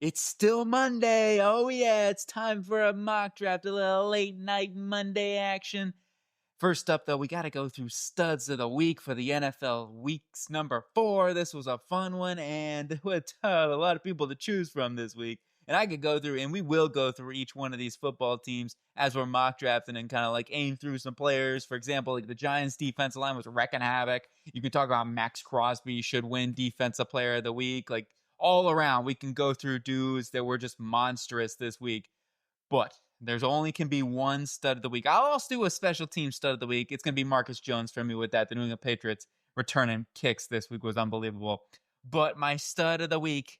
It's still Monday. Oh, yeah, it's time for a mock draft, a little late night Monday action. First up, though, we got to go through studs of the week for the NFL weeks number 4. This was a fun one, and with a lot of people to choose from this week. And I could go through, and we will go through each one of these football teams as we're mock drafting and kind of like aim through some players. For example, like the Giants' defensive line was wrecking havoc. You can talk about Max Crosby should win Defensive Player of the Week. Like all around, we can go through dudes that were just monstrous this week. But there's only can be one stud of the week. I'll also do a special team stud of the week. It's going to be Marcus Jones for me with that. The New England Patriots returning kicks this week was unbelievable. But my stud of the week,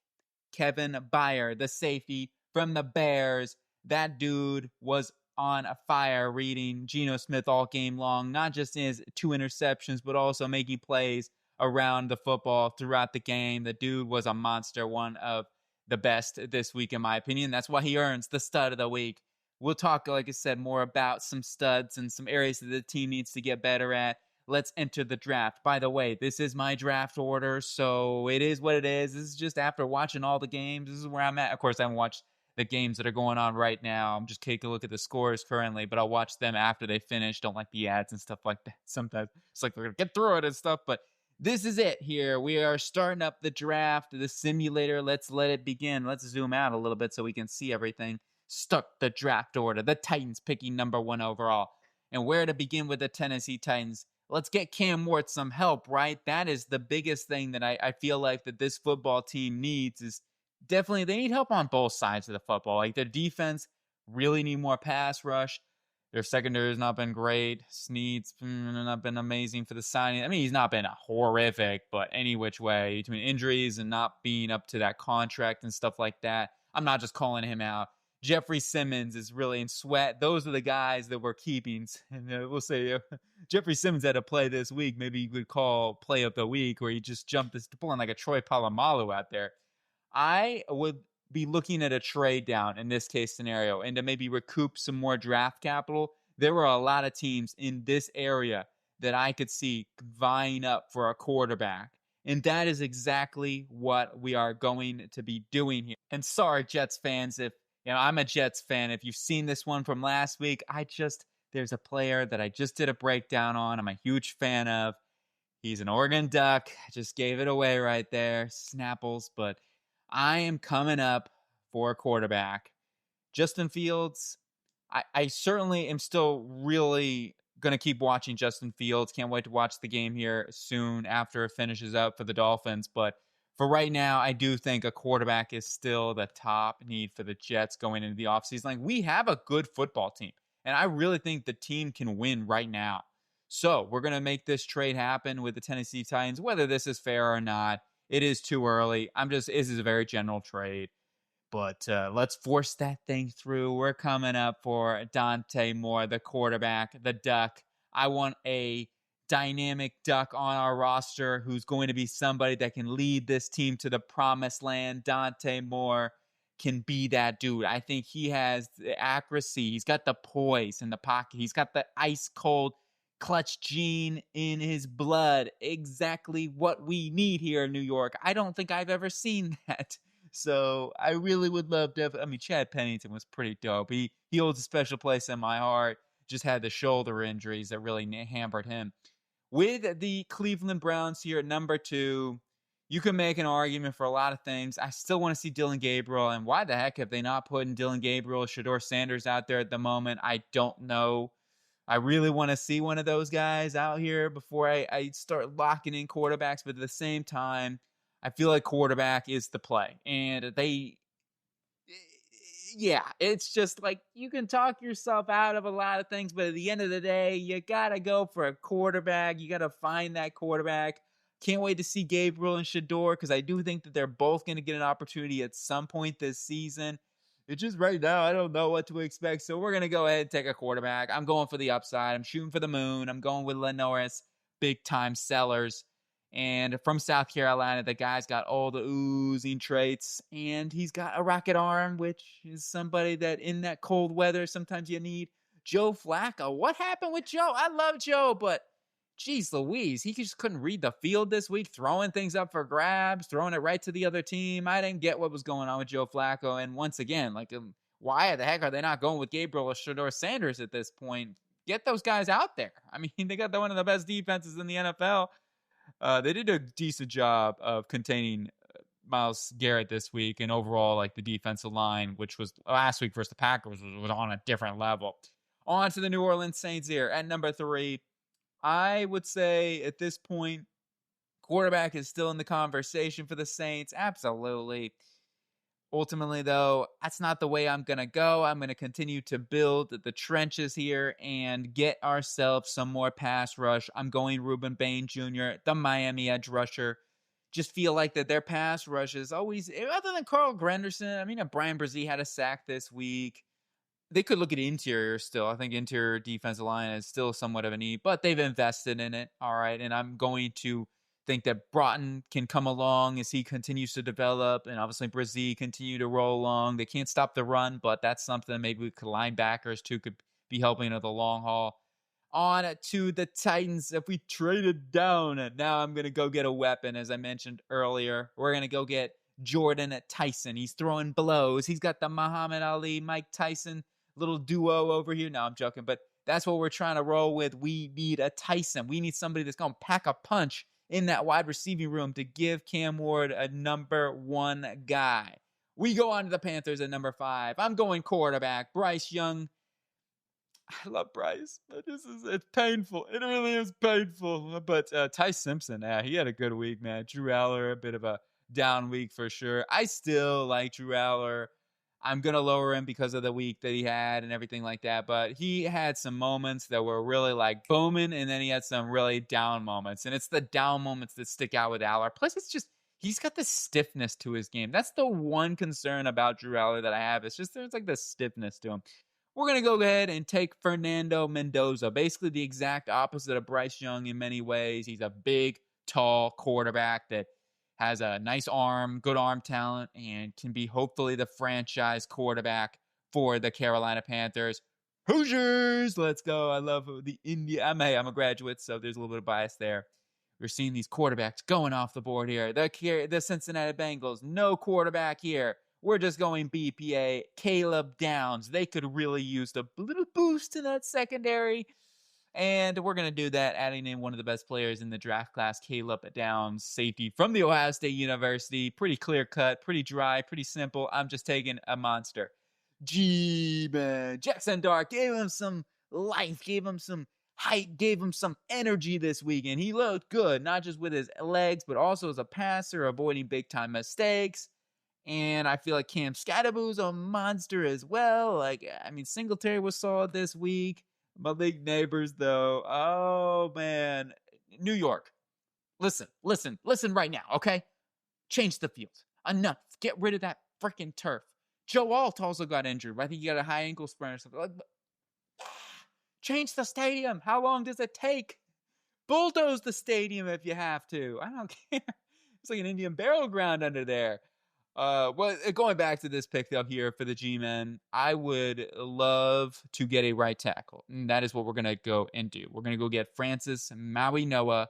Kevin Byard, the safety from the Bears. That dude was on a fire reading Geno Smith all game long, not just in his 2 interceptions, but also making plays around the football throughout the game. The dude was a monster, one of the best this week, in my opinion. That's why he earns the stud of the week. We'll talk, like I said, more about some studs and some areas that the team needs to get better at. Let's enter the draft. By the way, this is my draft order, so it is what it is. This is just after watching all the games. This is where I'm at. Of course, I haven't watched the games that are going on right now. I'm just taking a look at the scores currently, but I'll watch them after they finish. Don't like the ads and stuff like that. Sometimes it's like we're going to get through it and stuff, but this is it here. We are starting up the draft, the simulator. Let's let it begin. Let's zoom out a little bit so we can see everything. Start the draft order. The Titans picking number 1 overall. And where to begin with the Tennessee Titans? Let's get Cam Ward some help, right? That is the biggest thing that I feel like that this football team needs is definitely they need help on both sides of the football. Like their defense really need more pass rush. Their secondary has not been great. Snead's not been amazing for the signing. I mean, he's not been horrific, but any which way, between injuries and not being up to that contract and stuff like that, I'm not just calling him out. Jeffrey Simmons is really in sweat. Those are the guys that we're keeping. And we'll say Jeffrey Simmons had a play this week. Maybe you could call play of the week where he just jumped this pulling like a Troy Polamalu out there. I would be looking at a trade down in this case scenario and to maybe recoup some more draft capital. There were a lot of teams in this area that I could see vying up for a quarterback. And that is exactly what we are going to be doing here. And sorry, Jets fans, if I'm a Jets fan. If you've seen this one from last week, there's a player that I just did a breakdown on. I'm a huge fan of. He's an Oregon Duck. I just gave it away right there. Snapples. But I am coming up for a quarterback. Justin Fields, I certainly am still really going to keep watching Justin Fields. Can't wait to watch the game here soon after it finishes up for the Dolphins. But for right now, I do think a quarterback is still the top need for the Jets going into the offseason. Like, we have a good football team, and I really think the team can win right now. So we're going to make this trade happen with the Tennessee Titans. Whether this is fair or not, it is too early. This is a very general trade. But let's force that thing through. We're coming up for Dante Moore, the quarterback, the Duck. I want a dynamic Duck on our roster who's going to be somebody that can lead this team to the promised land. Dante Moore can be that dude. I think he has the accuracy. He's got the poise in the pocket. He's got the ice cold clutch gene in his blood. Exactly what we need here in New York. I don't think I've ever seen that. So I really would love to Chad Pennington was pretty dope. He holds a special place in my heart. Just had the shoulder injuries that really hampered him. With the Cleveland Browns here at number 2, you can make an argument for a lot of things. I still want to see Dylan Gabriel, and why the heck have they not put Dylan Gabriel, Shedeur Sanders out there at the moment? I don't know. I really want to see one of those guys out here before I start locking in quarterbacks, but at the same time, I feel like quarterback is the play. And it's just like you can talk yourself out of a lot of things, but at the end of the day, you got to go for a quarterback. You got to find that quarterback. Can't wait to see Gabriel and Shedeur because I do think that they're both going to get an opportunity at some point this season. It's just right now, I don't know what to expect. So we're going to go ahead and take a quarterback. I'm going for the upside. I'm shooting for the moon. I'm going with LaNorris, big-time Sellers. And from South Carolina, the guy's got all the oozing traits. And he's got a rocket arm, which is somebody that in that cold weather, sometimes you need. Joe Flacco. What happened with Joe? I love Joe, but Geez Louise, he just couldn't read the field this week, throwing things up for grabs, throwing it right to the other team. I didn't get what was going on with Joe Flacco. And once again, why the heck are they not going with Gabriel or Shedeur Sanders at this point? Get those guys out there. I mean, they got one of the best defenses in the NFL. They did a decent job of containing Myles Garrett this week, and overall, like the defensive line, which was last week versus the Packers, was on a different level. On to the New Orleans Saints here at number 3. I would say at this point, quarterback is still in the conversation for the Saints. Absolutely. Ultimately, though, that's not the way I'm going to go. I'm going to continue to build the trenches here and get ourselves some more pass rush. I'm going Rueben Bain Jr., the Miami edge rusher. Just feel like that their pass rush is always, other than Carl Granderson, I mean, Brian Brzee had a sack this week. They could look at interior still. I think interior defensive line is still somewhat of a need, but they've invested in it. All right. And I'm going to think that Broughton can come along as he continues to develop, and obviously Brzee continue to roll along. They can't stop the run, but that's something maybe linebackers too could be helping at the long haul. On to the Titans. If we traded down, and now I'm going to go get a weapon, as I mentioned earlier. We're going to go get Jordan Tyson. He's throwing blows. He's got the Muhammad Ali, Mike Tyson little duo over here. No, I'm joking, but that's what we're trying to roll with. We need a Tyson. We need somebody that's going to pack a punch in that wide receiving room to give Cam Ward a number 1 guy. We go on to the Panthers at number 5. I'm going quarterback, Bryce Young. I love Bryce. It's painful. It really is painful. But Ty Simpson, he had a good week, man. Drew Aller, a bit of a down week for sure. I still like Drew Aller. I'm going to lower him because of the week that he had and everything like that. But he had some moments that were really like booming, and then he had some really down moments. And it's the down moments that stick out with Aller. Plus, it's just, he's got the stiffness to his game. That's the one concern about Drew Aller that I have. It's just there's like the stiffness to him. We're going to go ahead and take Fernando Mendoza, basically the exact opposite of Bryce Young in many ways. He's a big, tall quarterback that has a nice arm, good arm talent, and can be hopefully the franchise quarterback for the Carolina Panthers. Hoosiers, let's go. I love the India. I'm a graduate, so there's a little bit of bias there. We're seeing these quarterbacks going off the board here. The Cincinnati Bengals, no quarterback here. We're just going BPA. Caleb Downs. They could really use a little boost in that secondary. And we're going to do that, adding in one of the best players in the draft class, Caleb Downs, safety from the Ohio State University. Pretty clear cut, pretty dry, pretty simple. I'm just taking a monster. G-Man. Jackson Dart gave him some life, gave him some height, gave him some energy this week. And he looked good, not just with his legs, but also as a passer, avoiding big-time mistakes. And I feel like Cam Scatterboo's a monster as well. Singletary was solid this week. Malik Neighbors, though. Oh, man. New York. Listen right now, okay? Change the field. Enough. Get rid of that freaking turf. Joe Alt also got injured. I think he got a high ankle sprain or something. Change the stadium. How long does it take? Bulldoze the stadium if you have to. I don't care. It's like an Indian burial ground under there. Going back to this pick up here for the G-Men, I would love to get a right tackle. And that is what we're going to go and do. We're going to go get Francis Maui Noah,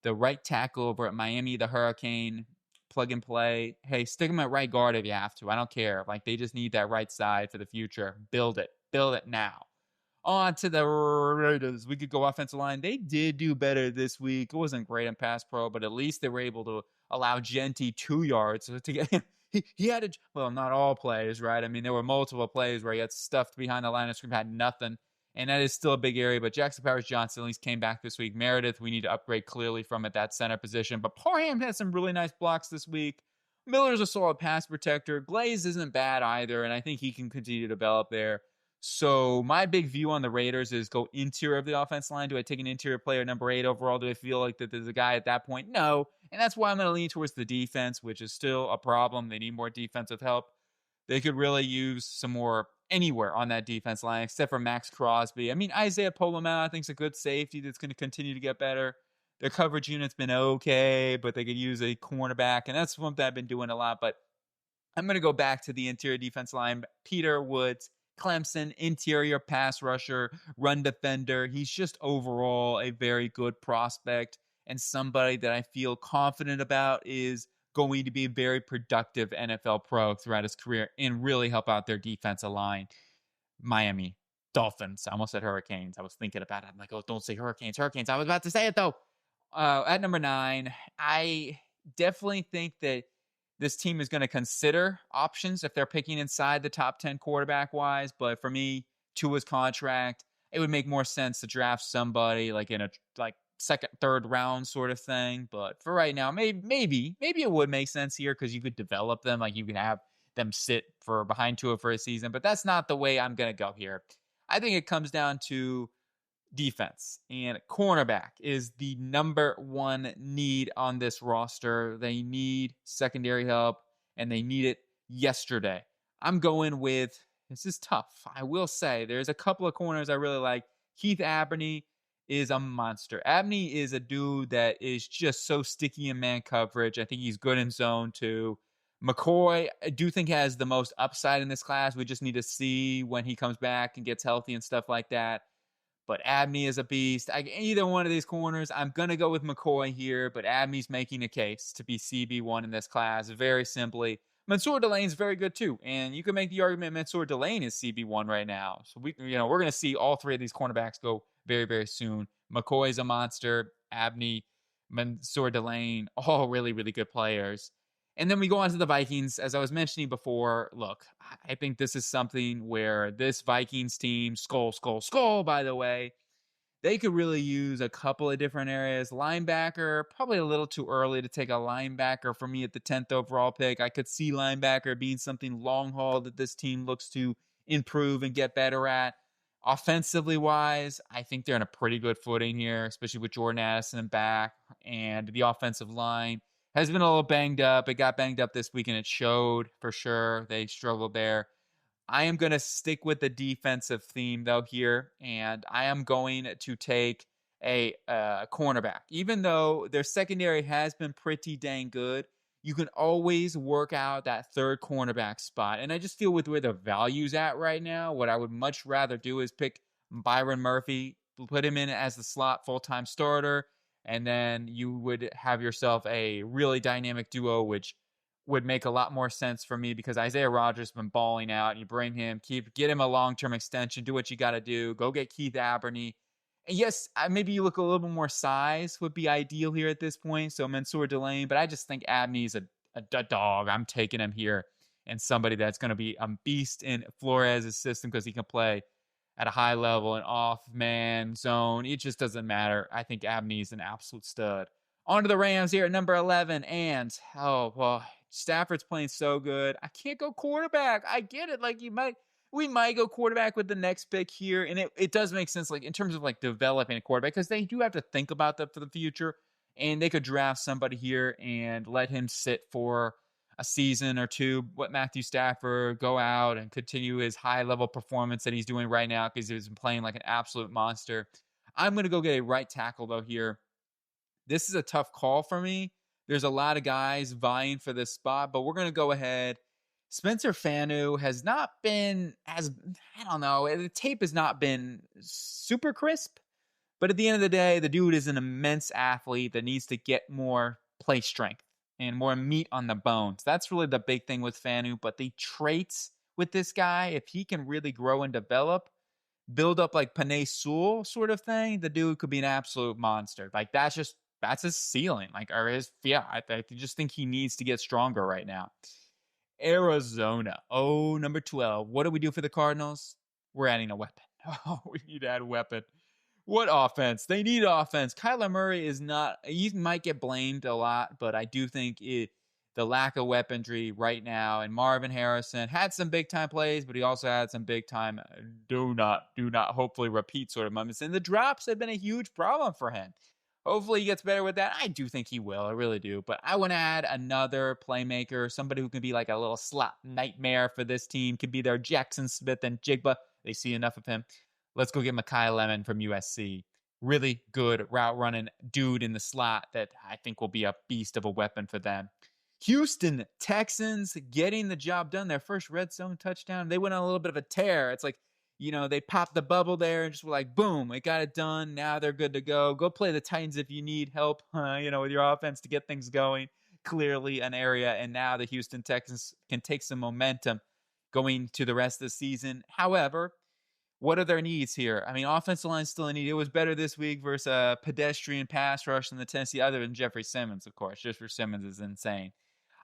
the right tackle over at Miami, the Hurricane. Plug and play. Hey, stick him at right guard if you have to. I don't care. They just need that right side for the future. Build it. Build it now. On to the Raiders. We could go offensive line. They did do better this week. It wasn't great in pass pro, but at least they were able to allow Genty 2 yards to get him. He had not all plays, right? I mean, there were multiple plays where he had stuffed behind the line of scrimmage, had nothing. And that is still a big area. But Jackson Powers-Johnson at least came back this week. Meredith, we need to upgrade clearly from at that center position. But Parham had some really nice blocks this week. Miller's a solid pass protector. Glaze isn't bad either, and I think he can continue to develop there. So my big view on the Raiders is go interior of the offense line. Do I take an interior player number 8 overall? Do I feel like that there's a guy at that point? No. And that's why I'm going to lean towards the defense, which is still a problem. They need more defensive help. They could really use some more anywhere on that defense line, except for Max Crosby. I mean, Isaiah Polamalu, I think, is a good safety that's going to continue to get better. Their coverage unit's been okay, but they could use a cornerback, and that's something I've been doing a lot. But I'm going to go back to the interior defense line. Peter Woods, Clemson, interior pass rusher, run defender. He's just overall a very good prospect and somebody that I feel confident about is going to be a very productive NFL pro throughout his career and really help out their defensive line. Miami Dolphins. I almost said Hurricanes. I was thinking about it. I'm like, oh, don't say Hurricanes. Hurricanes. I was about to say it though. At number 9, I definitely think that this team is going to consider options if they're picking inside the top 10 quarterback wise. But for me, Tua's contract, it would make more sense to draft somebody like in a second, third round sort of thing. But for right now, maybe it would make sense here because you could develop them. Like you could have them sit for behind Tua for a season. But that's not the way I'm going to go here. I think it comes down to defense, and cornerback is the number 1 need on this roster. They need secondary help, and they need it yesterday. I'm going with, this is tough. I will say there's a couple of corners I really like. Keith Abney is a monster. Abney is a dude that is just so sticky in man coverage. I think he's good in zone too. McCoy, I do think has the most upside in this class. We just need to see when he comes back and gets healthy and stuff like that. But Abney is a beast. Either one of these corners, I'm going to go with McCoy here, but Abney's making a case to be CB1 in this class, very simply. Mansour Delane's very good too, and you can make the argument Mansour Delane is CB1 right now. So we're going to see all 3 of these cornerbacks go very, very soon. McCoy's a monster. Abney, Mansour Delane, all really, really good players. And then we go on to the Vikings. As I was mentioning before, look, I think this is something where this Vikings team, skull, by the way, they could really use a couple of different areas. Linebacker, probably a little too early to take a linebacker for me at the 10th overall pick. I could see linebacker being something long haul that this team looks to improve and get better at. Offensively wise, I think they're in a pretty good footing here, especially with Jordan Addison back, and the offensive line has been a little banged up. It got banged up this week, and it showed for sure. They struggled there. I am going to stick with the defensive theme, though, here, and I am going to take a cornerback. Even though their secondary has been pretty dang good, you can always work out that third cornerback spot. And I just feel with where the value's at right now, what I would much rather do is pick Byron Murphy, put him in as the slot full-time starter, and then you would have yourself a really dynamic duo, which would make a lot more sense for me because Isaiah Rodgers has been balling out. You bring him, get him a long-term extension, do what you got to do, go get Keith Abney. And yes, maybe you look a little bit more size would be ideal here at this point. So Mansour Delane, but I just think Abney's a dog. I'm taking him here, and somebody that's going to be a beast in Flores' system because he can play at a high level and off man zone. It just doesn't matter. I think Abney's an absolute stud. On to the Rams here at number 11. And, Stafford's playing so good. I can't go quarterback. I get it. We might go quarterback with the next pick here. And it does make sense, in terms of developing a quarterback, because they do have to think about that for the future. And they could draft somebody here and let him sit for a season or two, let Matthew Stafford go out and continue his high-level performance that he's doing right now because he's been playing like an absolute monster. I'm going to go get a right tackle, though, here. This is a tough call for me. There's a lot of guys vying for this spot, but we're going to go ahead. Spencer Fanu has not been the tape has not been super crisp, but at the end of the day, the dude is an immense athlete that needs to get more play strength and more meat on the bones. That's really the big thing with Fanu, but the traits with this guy, if he can really grow and develop, build up like Panay Sewell sort of thing, the dude could be an absolute monster. That's his ceiling. I just think he needs to get stronger right now. Arizona. Number 12. What do we do for the Cardinals? We're adding a weapon. We need to add a weapon. What offense? They need offense. Kyler Murray he might get blamed a lot, but I do think the lack of weaponry right now, and Marvin Harrison had some big time plays, but he also had some big time do not hopefully repeat sort of moments. And the drops have been a huge problem for him. Hopefully he gets better with that. I do think he will. I really do. But I want to add another playmaker, somebody who can be like a little slot nightmare for this team. Could be their Jackson Smith and Jigba. They see enough of him. Let's go get Mekhi Lemon from USC. Really good route running dude in the slot that I think will be a beast of a weapon for them. Houston Texans getting the job done. Their first red zone touchdown. They went on a little bit of a tear. It's like, they popped the bubble there and just were like, boom, it got it done. Now they're good to go. Go play the Titans if you need help, with your offense to get things going. Clearly an area. And now the Houston Texans can take some momentum going to the rest of the season. However, what are their needs here? I mean, offensive line still a need. It was better this week versus a pedestrian pass rush in the Tennessee, other than Jeffrey Simmons, of course. Jeffrey Simmons is insane.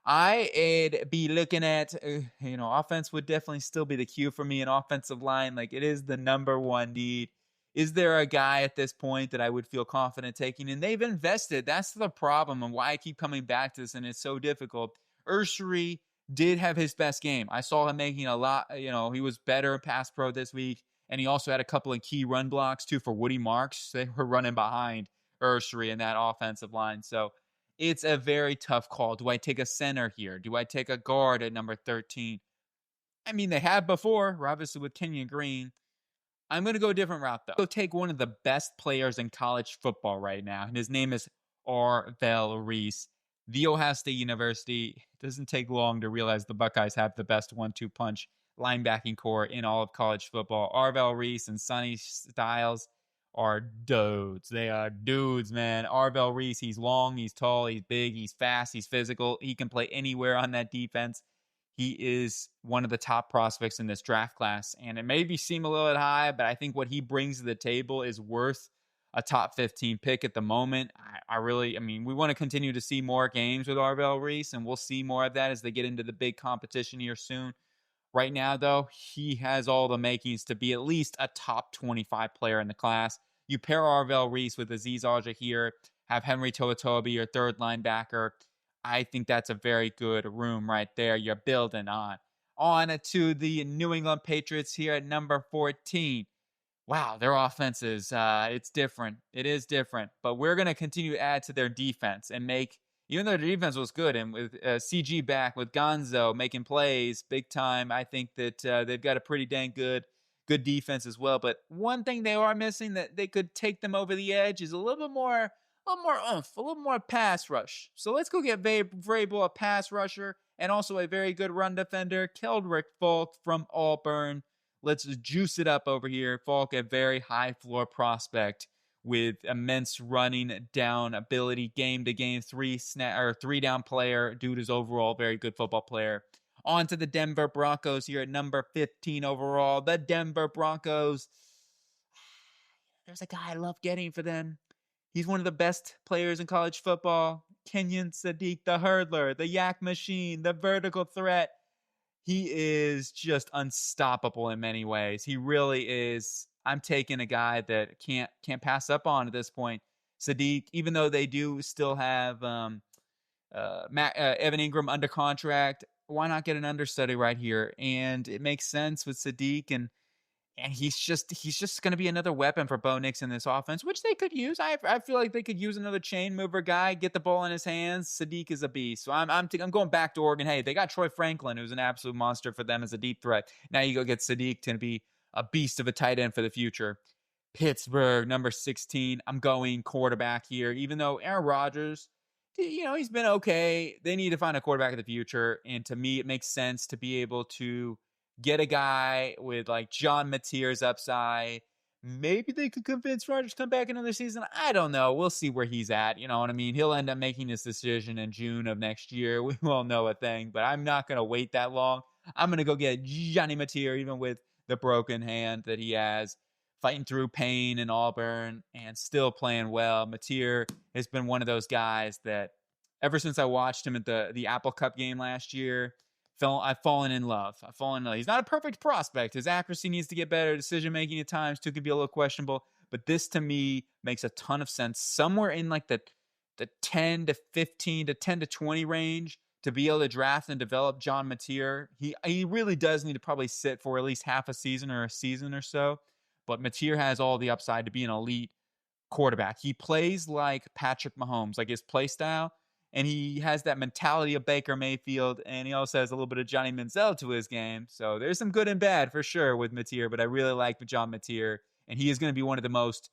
I'd be looking at, offense would definitely still be the cue for me. An offensive line, like, it is the number one need. Is there a guy at this point that I would feel confident taking? And they've invested. That's the problem and why I keep coming back to this, and it's so difficult. Ursary did have his best game. I saw him making a lot. He was better pass pro this week. And he also had a couple of key run blocks, too, for Woody Marks. They were running behind Ursary in that offensive line. So it's a very tough call. Do I take a center here? Do I take a guard at number 13? I mean, they have before, obviously, with Kenyon Green. I'm going to go a different route, though. Go take one of the best players in college football right now, and his name is Arvell Reese. The Ohio State University. It doesn't take long to realize the Buckeyes have the best 1-2 punch linebacking core in all of college football. Arvell Reese and Sonny Styles are dudes. They are dudes, man. Arvell Reese, he's long, he's tall, he's big, he's fast, he's physical. He can play anywhere on that defense. He is one of the top prospects in this draft class, and it may seem a little bit high, but I think what he brings to the table is worth a top 15 pick at the moment. We want to continue to see more games with Arvell Reese, and we'll see more of that as they get into the big competition here soon. Right now, though, he has all the makings to be at least a top 25 player in the class. You pair Arvell Reese with Azeez Ojha here, have Henry To'oTo'o be your third linebacker. I think that's a very good room right there. You're building on. On to the New England Patriots here at number 14. Wow, their offense is, it's different. It is different. But we're going to continue to add to their defense and make, even though their defense was good, and with CG back, with Gonzo making plays big time, I think that they've got a pretty dang good defense as well. But one thing they are missing that they could take them over the edge is a little more oomph, a little more pass rush. So let's go get Vrabel, a pass rusher, and also a very good run defender, Keldrick Falk from Auburn. Let's juice it up over here. Falk, a very high floor prospect with immense running down ability, game-to-game, three down player. Dude is overall very good football player. On to the Denver Broncos here at number 15 overall. The Denver Broncos. There's a guy I love getting for them. He's one of the best players in college football. Kenyon Sadiq, the hurdler, the yak machine, the vertical threat. He is just unstoppable in many ways. He really is. I'm taking a guy that can't pass up on at this point. Sadiq, even though they do still have Evan Ingram under contract, why not get an understudy right here? And it makes sense with Sadiq, and he's just going to be another weapon for Bo Nix in this offense, which they could use. I feel like they could use another chain mover guy, get the ball in his hands. Sadiq is a beast. So I'm going back to Oregon. Hey, they got Troy Franklin, who's an absolute monster for them as a deep threat. Now you go get Sadiq to be a beast of a tight end for the future. Pittsburgh, number 16. I'm going quarterback here, even though Aaron Rodgers, he's been okay. They need to find a quarterback of the future. And to me, it makes sense to be able to get a guy with like John Mateer's upside. Maybe they could convince Rodgers to come back another season. I don't know. We'll see where he's at. You know what I mean? He'll end up making his decision in June of next year. We won't know a thing, but I'm not going to wait that long. I'm going to go get Johnny Mateer, even with the broken hand that he has, fighting through pain in Auburn and still playing well. Mateer has been one of those guys that ever since I watched him at the Apple Cup game last year, I've fallen in love. He's not a perfect prospect. His accuracy needs to get better. Decision-making at times, too, could be a little questionable. But this, to me, makes a ton of sense. Somewhere in like the 10 to 15 to 10 to 20 range to be able to draft and develop John Mateer. He really does need to probably sit for at least half a season or a season or so. But Mateer has all the upside to be an elite quarterback. He plays like Patrick Mahomes, like his play style. And he has that mentality of Baker Mayfield, and he also has a little bit of Johnny Manziel to his game. So there's some good and bad for sure with Mateer, but I really like John Mateer, and he is going to be one of the most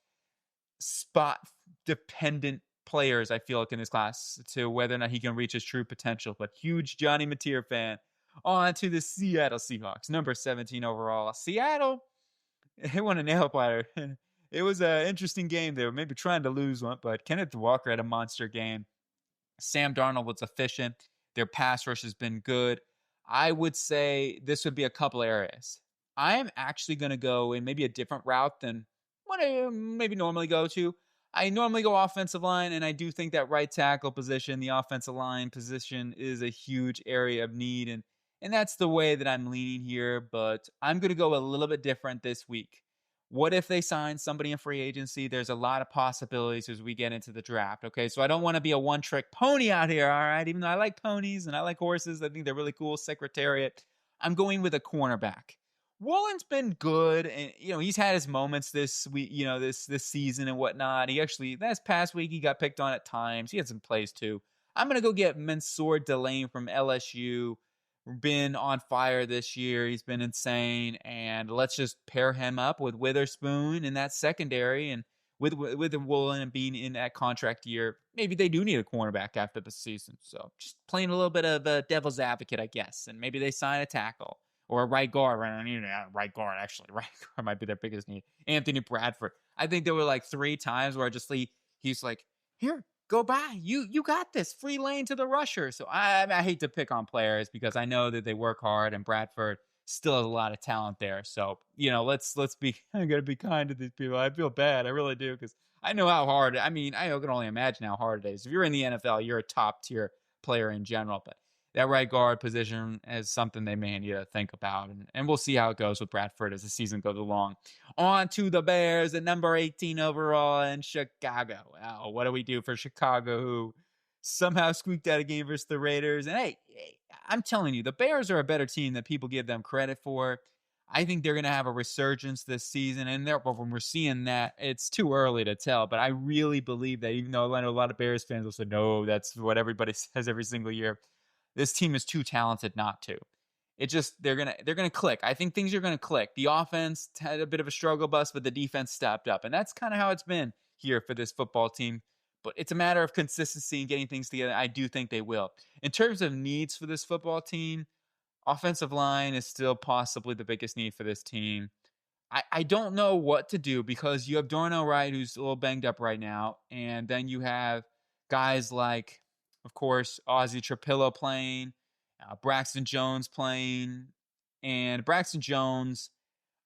spot-dependent players, I feel like, in this class to whether or not he can reach his true potential. But huge Johnny Mateer fan. On to the Seattle Seahawks, number 17 overall. Seattle, they won a nail biter. It was an interesting game. They were maybe trying to lose one, but Kenneth Walker had a monster game. Sam Darnold was efficient. Their pass rush has been good. I would say this would be a couple areas. I am actually going to go in maybe a different route than what I maybe normally go to. I normally go offensive line, and I do think that right tackle position, the offensive line position, is a huge area of need, and that's the way that I'm leaning here. But I'm going to go a little bit different this week. What if they sign somebody in free agency? There's a lot of possibilities as we get into the draft. Okay, so I don't want to be a one-trick pony out here, all right? Even though I like ponies and I like horses, I think they're really cool. Secretariat. I'm going with a cornerback. Woolen's been good, and he's had his moments this week, this season and whatnot. He actually this past week he got picked on at times. He had some plays too. I'm gonna go get Mansour Delane from LSU. Been on fire this year. He's been insane, and let's just pair him up with Witherspoon in that secondary, and with Woolen being in that contract year, maybe they do need a cornerback after the season. So just playing a little bit of a devil's advocate, I guess, and maybe they sign a tackle. Or a right guard, right guard, actually. Right guard might be their biggest need. Anthony Bradford. I think there were like 3 times where he's like, here, go by. You got this. Free lane to the rusher. So I hate to pick on players because I know that they work hard, and Bradford still has a lot of talent there. So, let's be, I got to be kind to these people. I feel bad. I really do, because I know how hard, I can only imagine how hard it is. If you're in the NFL, you're a top tier player in general, but that right guard position is something they may need to think about. And we'll see how it goes with Bradford as the season goes along. On to the Bears at number 18 overall in Chicago. Oh, what do we do for Chicago, who somehow squeaked out a game versus the Raiders? And hey, I'm telling you, the Bears are a better team than people give them credit for. I think they're going to have a resurgence this season. And when we're seeing that, it's too early to tell. But I really believe that, even though I know a lot of Bears fans will say, no, that's what everybody says every single year. This team is too talented not to. It just they're gonna click. I think things are gonna click. The offense had a bit of a struggle bus, but the defense stepped up, and that's kind of how it's been here for this football team. But it's a matter of consistency and getting things together. I do think they will. In terms of needs for this football team, offensive line is still possibly the biggest need for this team. I don't know what to do, because you have Darnell Wright, who's a little banged up right now, and then you have guys like, of course, Ozzie Trapillo playing, Braxton Jones playing, and Braxton Jones,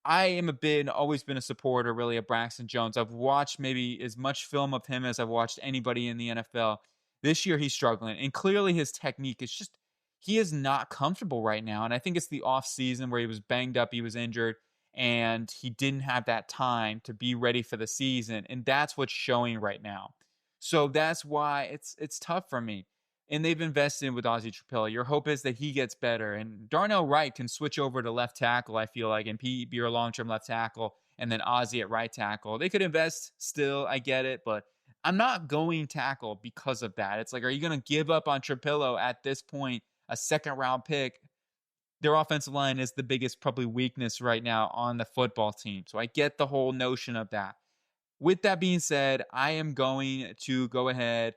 I am always been a supporter, really, of Braxton Jones. I've watched maybe as much film of him as I've watched anybody in the NFL. This year, he's struggling, and clearly his technique is just, he is not comfortable right now, and I think it's the off season where he was banged up, he was injured, and he didn't have that time to be ready for the season, and that's what's showing right now. So that's why it's tough for me. And they've invested with Ozzie Trapillo. Your hope is that he gets better. And Darnell Wright can switch over to left tackle, I feel like, and be your long-term left tackle, and then Ozzie at right tackle. They could invest still, I get it, but I'm not going tackle because of that. It's like, are you going to give up on Trapillo at this point, a second-round pick? Their offensive line is the biggest probably weakness right now on the football team. So I get the whole notion of that. With that being said, I am going to go ahead.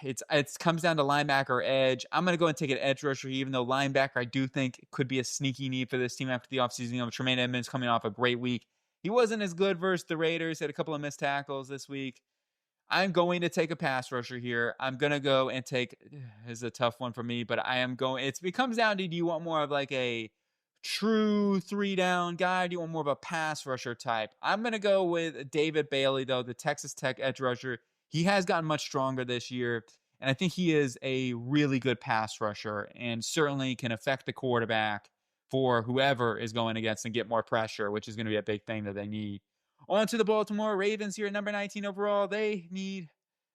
It comes down to linebacker or edge. I'm going to go and take an edge rusher, even though linebacker I do think could be a sneaky need for this team after the offseason. Tremaine Edmonds coming off a great week. He wasn't as good versus the Raiders. Had a couple of missed tackles this week. I'm going to take a pass rusher here. I'm going to go and take, this is a tough one for me, but it comes down to, do you want more of like a true 3-down guy? Do you want more of a pass rusher type? I'm going to go with David Bailey, though, the Texas Tech edge rusher. He has gotten much stronger this year, and I think he is a really good pass rusher and certainly can affect the quarterback for whoever is going against and get more pressure, which is going to be a big thing that they need. On to the Baltimore Ravens here at number 19 overall. They need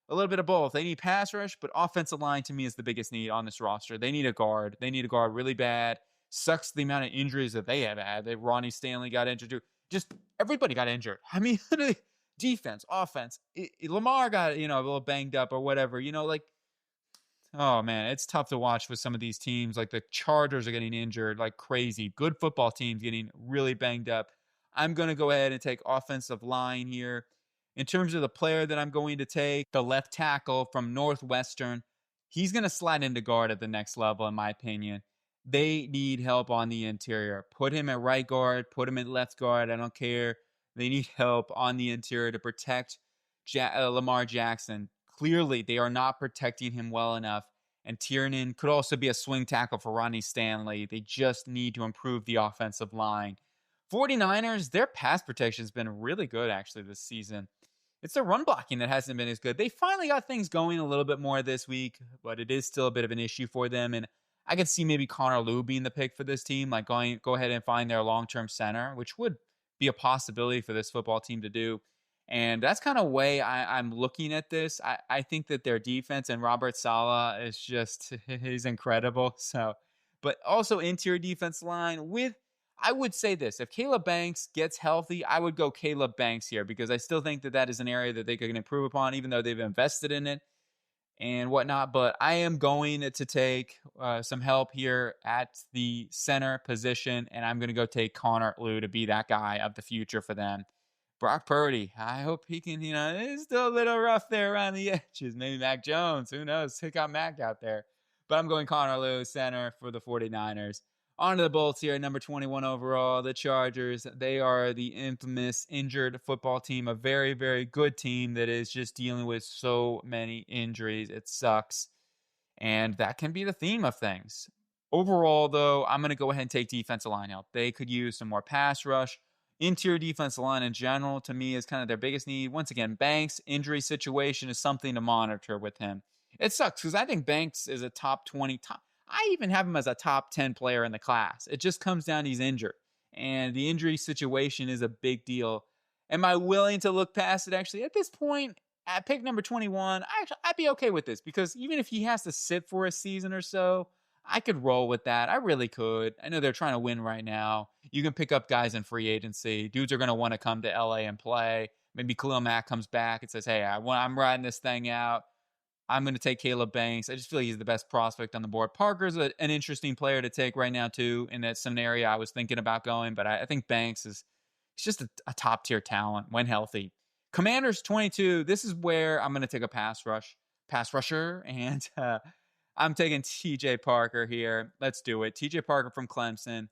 a little bit of both. They need pass rush, but offensive line to me is the biggest need on this roster. They need a guard. They need a guard really bad. Sucks the amount of injuries that they have had. Ronnie Stanley got injured too. Just everybody got injured. I mean, defense, offense. Lamar got, a little banged up or whatever. Oh, man, it's tough to watch with some of these teams. Like the Chargers are getting injured like crazy. Good football teams getting really banged up. I'm going to go ahead and take offensive line here. In terms of the player that I'm going to take, the left tackle from Northwestern, he's going to slide into guard at the next level, in my opinion. They need help on the interior. Put him at right guard, put him at left guard. I don't care. They need help on the interior to protect Lamar Jackson. Clearly, they are not protecting him well enough. And Tiernan could also be a swing tackle for Ronnie Stanley. They just need to improve the offensive line. 49ers, their pass protection has been really good, actually, this season. It's their run blocking that hasn't been as good. They finally got things going a little bit more this week, but it is still a bit of an issue for them. And I could see maybe Connor Lew being the pick for this team, like go ahead and find their long-term center, which would be a possibility for this football team to do. And that's kind of way I'm looking at this. I think that their defense and Robert Saleh is just, he's incredible. So, but also interior defense line with, I would say this, if Caleb Banks gets healthy, I would go Caleb Banks here because I still think that that is an area that they can improve upon, even though they've invested in it and whatnot. But I am going to take some help here at the center position, and I'm going to go take Connor Lew to be that guy of the future for them. Brock Purdy, I hope he can, it's still a little rough there around the edges. Maybe Mac Jones, who knows? He got Mac out there. But I'm going Connor Lew, center for the 49ers. On to the Bolts here, number 21 overall, the Chargers. They are the infamous injured football team, a very, very good team that is just dealing with so many injuries. It sucks. And that can be the theme of things. Overall, though, I'm going to go ahead and take defensive line help. They could use some more pass rush. Interior defensive line in general, to me, is kind of their biggest need. Once again, Banks' injury situation is something to monitor with him. It sucks because I think Banks is a top 20, I even have him as a top 10 player in the class. It just comes down to he's injured. And the injury situation is a big deal. Am I willing to look past it? Actually, at this point, at pick number 21, I'd be okay with this because even if he has to sit for a season or so, I could roll with that. I really could. I know they're trying to win right now. You can pick up guys in free agency. Dudes are going to want to come to LA and play. Maybe Khalil Mack comes back and says, hey, I'm riding this thing out. I'm going to take Caleb Banks. I just feel like he's the best prospect on the board. Parker's an interesting player to take right now, too, in that scenario I was thinking about going. But I think Banks is just a top-tier talent when healthy. Commanders 22, this is where I'm going to take a pass rusher, and I'm taking TJ Parker here. Let's do it. TJ Parker from Clemson.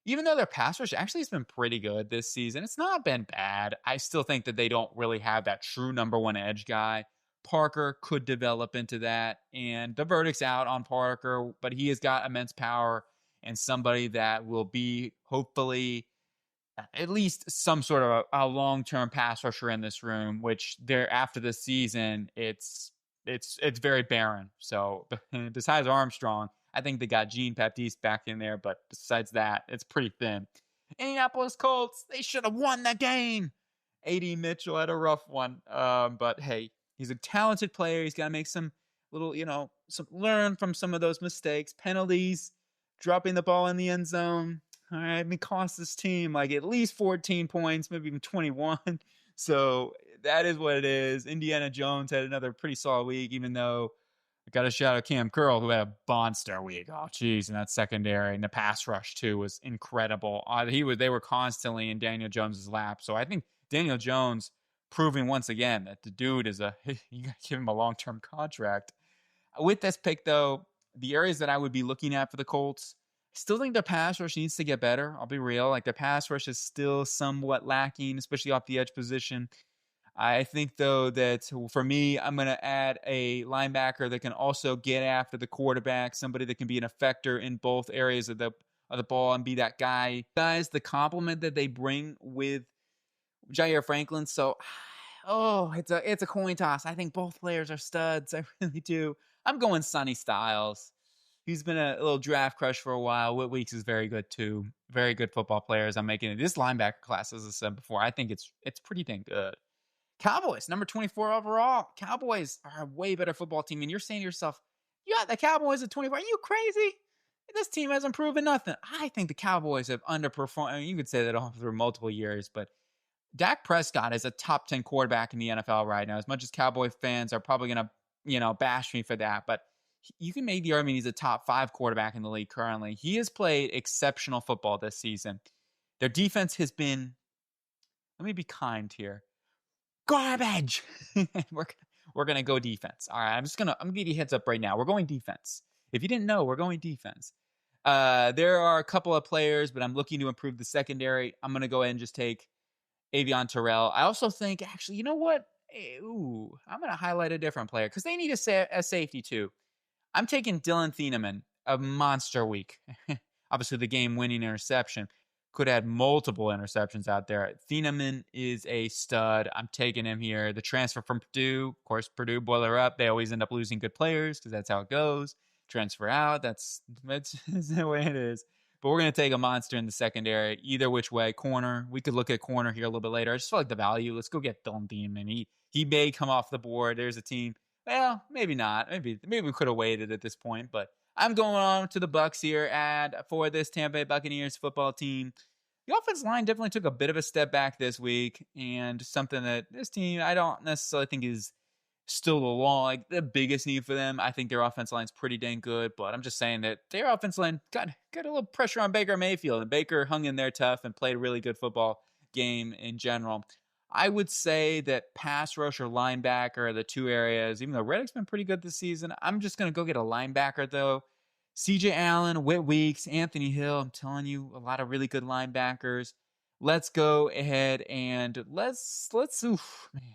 Even though their pass rush actually has been pretty good this season, it's not been bad. I still think that they don't really have that true number one edge guy. Parker could develop into that, and the verdict's out on Parker, but he has got immense power and somebody that will be hopefully at least some sort of a long-term pass rusher in this room, which there after this season, it's very barren. So besides Armstrong, I think they got Jean Baptiste back in there, but besides that, it's pretty thin. Indianapolis Colts, they should have won that game. A.D. Mitchell had a rough one, but hey, he's a talented player. He's got to make some little, learn from some of those mistakes, penalties, dropping the ball in the end zone. All right, it cost this team like at least 14 points, maybe even 21. So that is what it is. Indiana Jones had another pretty solid week, even though I got to shout out Cam Curl, who had a monster week. Oh, geez, and that secondary and the pass rush too was incredible. They were constantly in Daniel Jones's lap. So I think Daniel Jones proving once again that the dude is you got to give him a long-term contract. With this pick, though, the areas that I would be looking at for the Colts, I still think their pass rush needs to get better. I'll be real. Like, their pass rush is still somewhat lacking, especially off the edge position. I think, though, that for me, I'm going to add a linebacker that can also get after the quarterback, somebody that can be an effector in both areas of the ball and be that guy. Guys, the compliment that they bring with Jair Franklin. So, it's a coin toss. I think both players are studs. I really do. I'm going Sonny Styles. He's been a little draft crush for a while. Whit Weeks is very good too. Very good football players. I'm making it. This linebacker class, as I said before, I think it's pretty dang good. Cowboys, number 24 overall. Cowboys are a way better football team. And you're saying to yourself, you got the Cowboys at 24. Are you crazy? This team hasn't proven nothing. I think the Cowboys have underperformed. I mean, you could say that all through multiple years, but Dak Prescott is a top 10 quarterback in the NFL right now. As much as Cowboy fans are probably going to, bash me for that, but you can make the argument he's a top 5 quarterback in the league currently. He has played exceptional football this season. Their defense has been, let me be kind here. garbage. we're we're gonna go defense. All right, I'm gonna give you a heads up right now. We're going defense. If you didn't know, we're going defense. There are a couple of players, but I'm looking to improve the secondary. I'm gonna go ahead and just take Avion Terrell. I also think, actually, you know what? I'm gonna highlight a different player because they need a safety too. I'm taking Dylan Thieneman, a monster week. Obviously, the game-winning interception. Could add multiple interceptions out there. Thieneman is a stud. I'm taking him here. The transfer from Purdue, of course, Purdue boiler up. They always end up losing good players because that's how it goes. Transfer out. That's the way it is. But we're going to take a monster in the secondary. Either which way. Corner. We could look at corner here a little bit later. I just feel like the value. Let's go get Dylan Thieneman. He may come off the board. There's a team. Well, maybe not. Maybe we could have waited at this point, but I'm going on to the Bucs here, and for this Tampa Bay Buccaneers football team, the offensive line definitely took a bit of a step back this week, and something that this team I don't necessarily think is still the biggest need for them. I think their offensive line's pretty dang good, but I'm just saying that their offensive line got a little pressure on Baker Mayfield, and Baker hung in there tough and played a really good football game in general. I would say that pass rush or linebacker are the two areas, even though Reddick's been pretty good this season. I'm just going to go get a linebacker, though. CJ Allen, Whit Weeks, Anthony Hill. I'm telling you, a lot of really good linebackers. Let's go ahead and let's man,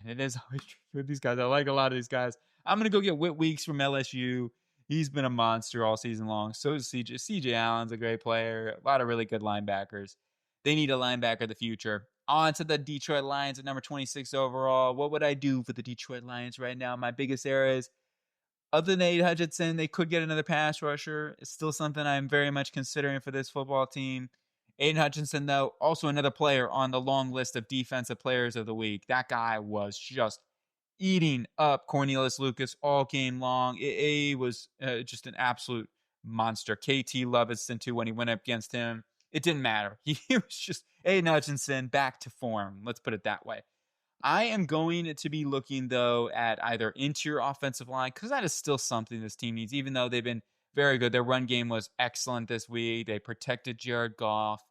it is always with these guys. I like a lot of these guys. I'm going to go get Whit Weeks from LSU. He's been a monster all season long. So is CJ. CJ Allen's a great player. A lot of really good linebackers. They need a linebacker of the future. On to the Detroit Lions at number 26 overall. What would I do for the Detroit Lions right now? My biggest areas, other than Aiden Hutchinson, they could get another pass rusher. It's still something I'm very much considering for this football team. Aiden Hutchinson, though, also another player on the long list of defensive players of the week. That guy was just eating up Cornelius Lucas all game long. It was just an absolute monster. KT Loviston, too, when he went up against him. It didn't matter. He was just Aiden Hutchinson back to form. Let's put it that way. I am going to be looking, though, at either interior offensive line, because that is still something this team needs, even though they've been very good. Their run game was excellent this week. They protected Jared Goff.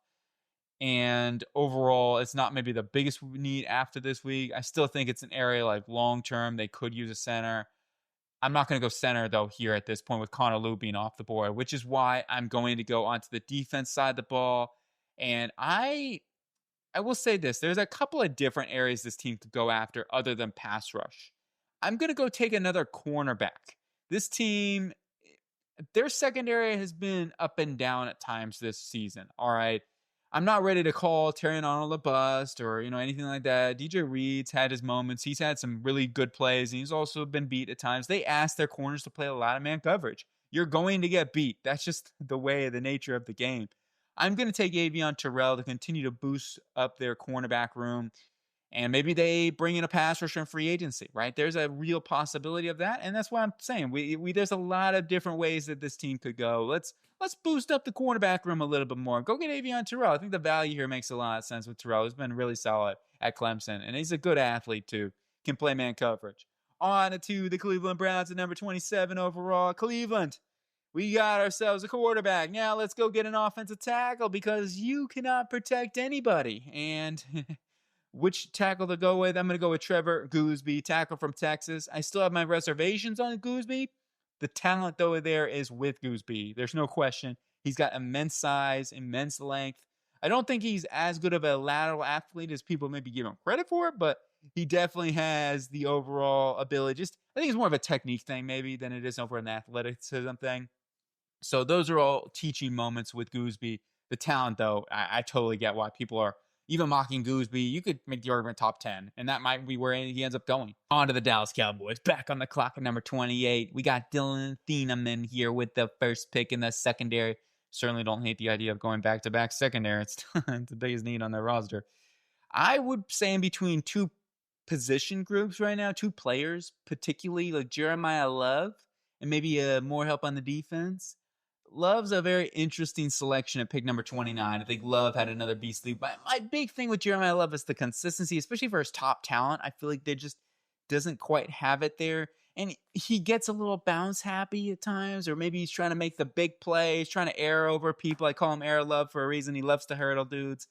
And overall, it's not maybe the biggest need after this week. I still think it's an area like long-term. They could use a center. I'm not going to go center, though, here at this point with Connor Lew being off the board, which is why I'm going to go onto the defense side of the ball. And I will say this. There's a couple of different areas this team could go after other than pass rush. I'm going to go take another cornerback. This team, their secondary has been up and down at times this season, all right? I'm not ready to call Terrion Arnold a bust or, anything like that. DJ Reed's had his moments. He's had some really good plays, and he's also been beat at times. They ask their corners to play a lot of man coverage. You're going to get beat. That's just the nature of the game. I'm going to take Avion Terrell to continue to boost up their cornerback room, and maybe they bring in a pass rusher in free agency, right? There's a real possibility of that, and that's what I'm saying. There's a lot of different ways that this team could go. Let's boost up the cornerback room a little bit more. Go get Avion Terrell. I think the value here makes a lot of sense with Terrell. He's been really solid at Clemson, and he's a good athlete too. Can play man coverage. On to the Cleveland Browns at number 27 overall. Cleveland, we got ourselves a quarterback. Now let's go get an offensive tackle because you cannot protect anybody. And which tackle to go with? I'm going to go with Trevor Goosby, tackle from Texas. I still have my reservations on Goosby. The talent, though, there is with Goosby. There's no question. He's got immense size, immense length. I don't think he's as good of a lateral athlete as people maybe give him credit for, but he definitely has the overall ability. I think it's more of a technique thing maybe than it is over an athleticism thing. So those are all teaching moments with Goosby. The talent, though, I totally get why people are even mocking Goosby. You could make the argument top 10, and that might be where he ends up going. On to the Dallas Cowboys. Back on the clock at number 28. We got Dylan Thieneman here with the first pick in the secondary. Certainly don't hate the idea of going back-to-back secondary. It's the biggest need on their roster. I would say in between two position groups right now, two players, particularly like Jeremiah Love and maybe more help on the defense. Love's a very interesting selection at pick number 29. I think Love had another beastly. My big thing with Jeremiah Love is the consistency, especially for his top talent. I feel like they just doesn't quite have it there. And he gets a little bounce happy at times, or maybe he's trying to make the big play. He's trying to air over people. I call him Air Love for a reason. He loves to hurdle dudes.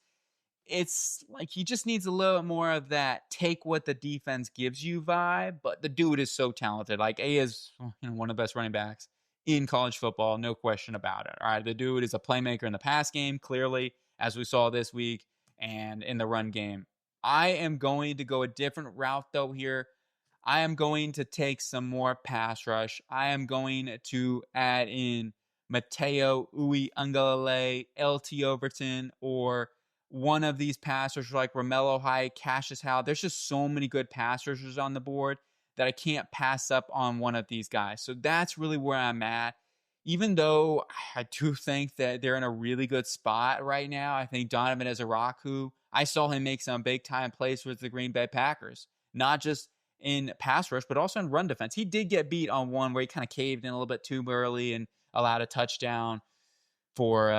it's like he just needs a little more of that take what the defense gives you vibe. But the dude is so talented. Like, he is one of the best running backs in college football, no question about it. All right, the dude is a playmaker in the pass game, clearly, as we saw this week, and in the run game. I am going to go a different route, though, here. I am going to take some more pass rush. I am going to add in Mateo Uiagalelei, LT Overton, or one of these pass rushers like Romello Height, Cassius Howe. There's just so many good pass rushers on the board that I can't pass up on one of these guys. So that's really where I'm at. Even though I do think that they're in a really good spot right now, I think Donovan Ezaraku, I saw him make some big-time plays with the Green Bay Packers, not just in pass rush, but also in run defense. He did get beat on one where he kind of caved in a little bit too early and allowed a touchdown for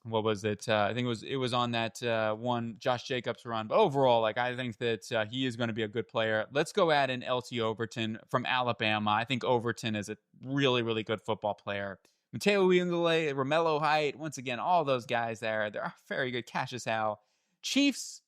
what was it? I think it was on that one Josh Jacobs run. But overall, like, I think that he is going to be a good player. Let's go add in LT Overton from Alabama. I think Overton is a really, really good football player. Mateo Uiagalelei, Romello Height, once again, all those guys there, they're very good. Cassius Howe. Chiefs,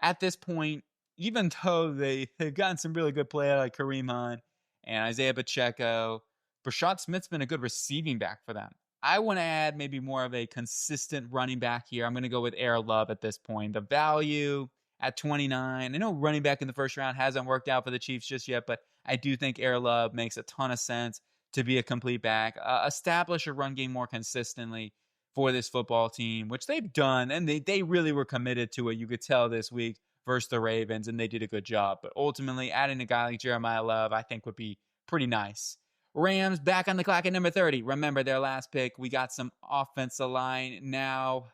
at this point, even though they've gotten some really good play like Kareem Hunt and Isaiah Pacheco, Brashad Smith's been a good receiving back for them. I want to add maybe more of a consistent running back here. I'm going to go with Air Love at this point. The value at 29. I know running back in the first round hasn't worked out for the Chiefs just yet, but I do think Air Love makes a ton of sense to be a complete back. Establish a run game more consistently for this football team, which they've done, and they really were committed to it. You could tell this week versus the Ravens, and they did a good job. But ultimately, adding a guy like Jeremiah Love, I think, would be pretty nice. Rams back on the clock at number 30. Remember their last pick. We got some offensive line now.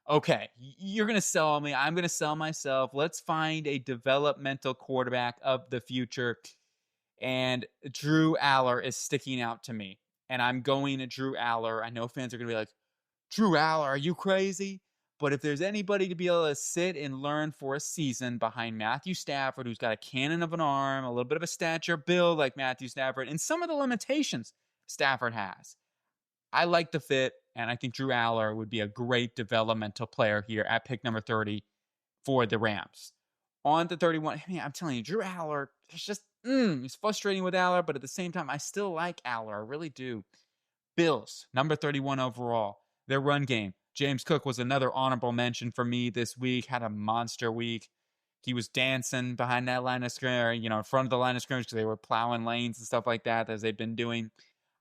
Okay, you're going to sell me. I'm going to sell myself. Let's find a developmental quarterback of the future. And Drew Aller is sticking out to me. And I'm going to Drew Aller. I know fans are going to be like, Drew Aller, are you crazy? But if there's anybody to be able to sit and learn for a season behind Matthew Stafford, who's got a cannon of an arm, a little bit of a stature build like Matthew Stafford, and some of the limitations Stafford has, I like the fit, and I think Drew Aller would be a great developmental player here at pick number 30 for the Rams. On to 31, I mean, I'm telling you, Drew Aller, it's just, it's frustrating with Aller, but at the same time, I still like Aller. I really do. Bills, number 31 overall. Their run game. James Cook was another honorable mention for me this week. Had a monster week. He was dancing behind that line of scrimmage, in front of the line of scrimmage because they were plowing lanes and stuff like that as they've been doing.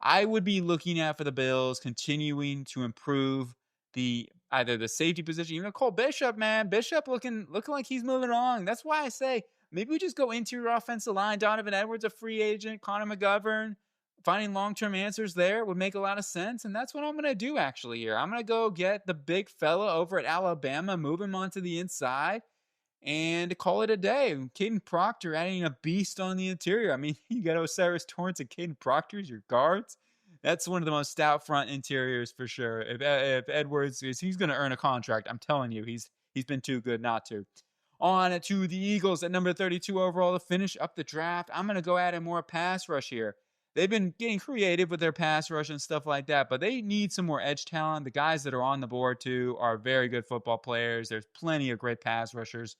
I would be looking at for the Bills continuing to improve either the safety position, even Cole Bishop, man. Bishop looking like he's moving along. That's why I say maybe we just go interior offensive line. Donovan Edwards, a free agent. Connor McGovern. Finding long-term answers there would make a lot of sense, and that's what I'm going to do actually here. I'm going to go get the big fella over at Alabama, move him onto the inside, and call it a day. Caden Proctor adding a beast on the interior. I mean, you got Osiris Torrance and Caden Proctor as your guards. That's one of the most stout front interiors for sure. If Edwards he's going to earn a contract, I'm telling you, he's been too good not to. On to the Eagles at number 32 overall to finish up the draft. I'm going to go add in more pass rush here. They've been getting creative with their pass rush and stuff like that, but they need some more edge talent. The guys that are on the board, too, are very good football players. There's plenty of great pass rushers.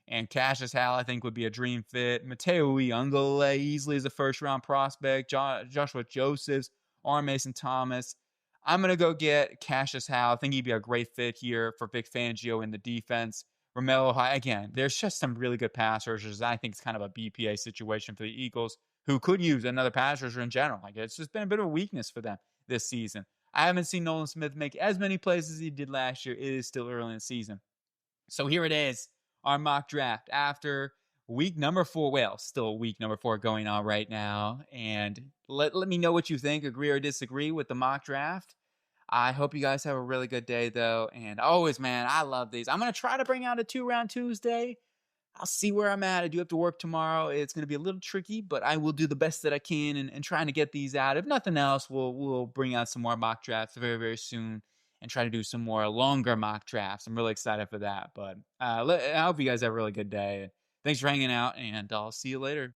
And Cassius Howe, I think, would be a dream fit. Mateo Uiagalelei easily is a first-round prospect. Joshua Josephs, R. Mason Thomas. I'm going to go get Cassius Howe. I think he'd be a great fit here for Vic Fangio in the defense. Romello Height, again, there's just some really good pass rushers. I think it's kind of a BPA situation for the Eagles, who could use another pass rusher in general. Like, it's just been a bit of a weakness for them this season. I haven't seen Nolan Smith make as many plays as he did last year. It is still early in the season. So here it is, our mock draft after week number 4. Well, still week number 4 going on right now. And let me know what you think, agree or disagree with the mock draft. I hope you guys have a really good day, though. And always, man, I love these. I'm going to try to bring out a 2-round Tuesday. I'll see where I'm at. I do have to work tomorrow. It's going to be a little tricky, but I will do the best that I can and trying to get these out. If nothing else, we'll bring out some more mock drafts very, very soon and try to do some more longer mock drafts. I'm really excited for that. But I hope you guys have a really good day. Thanks for hanging out, and I'll see you later.